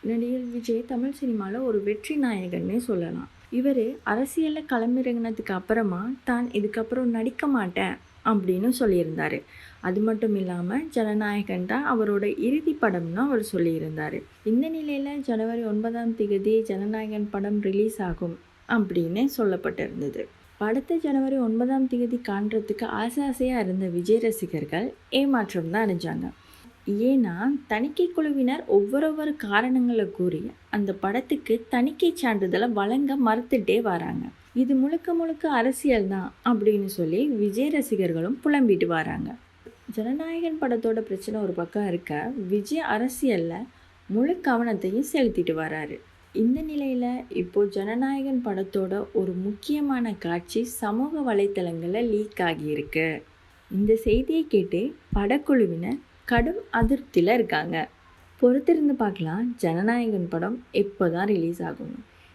நடிகர் விஜய் தமிழ் சினிமாவில் ஒரு வெற்றி நாயகன்னே சொல்லலாம். இவர் அரசியலில் களமிறங்கினதுக்கு அப்புறமா தான் இதுக்கப்புறம் நடிக்க மாட்டேன் அப்படின்னு சொல்லியிருந்தார். அது மட்டும் இல்லாமல் ஜனநாயகன் தான் அவரோட இறுதி படம்னு அவர் சொல்லியிருந்தார். இந்த நிலையில் ஜனவரி 9 ஜனநாயகன் படம் ரிலீஸ் ஆகும் அப்படின்னு சொல்லப்பட்டிருந்தது. படத்தை ஜனவரி 9 காண்றதுக்கு ஆசையாக இருந்த விஜய் ரசிகர்கள் ஏமாற்றம் தான் அடைஞ்சாங்க. ஏன்னா தணிக்கை குழுவினர் ஒவ்வொரு காரணங்களை கூறி அந்த படத்துக்கு தணிக்கை சான்றிதழை வழங்க மறுத்துட்டே வராங்க. இது முழுக்க முழுக்க அரசியல் தான் அப்படின்னு சொல்லி விஜய் ரசிகர்களும் புலம்பிட்டு வராங்க. ஜனநாயகன் படத்தோட பிரச்சனை ஒரு பக்கம் இருக்க, விஜய் அரசியலில் முழு கவனத்தையும் செலுத்திட்டு வராரு. இந்த நிலையில் இப்போது ஜனநாயகன் படத்தோட ஒரு முக்கியமான காட்சி சமூக வலைத்தளங்களில் லீக் ஆகியிருக்கு. இந்த செய்தியை கேட்டு படக்குழுவினர் கடும் அதிருப்தியில் இருக்காங்க. பொறுத்திருந்து பார்க்கலாம் ஜனநாயகன் படம் எப்போ தான் ரிலீஸ் ஆகும்.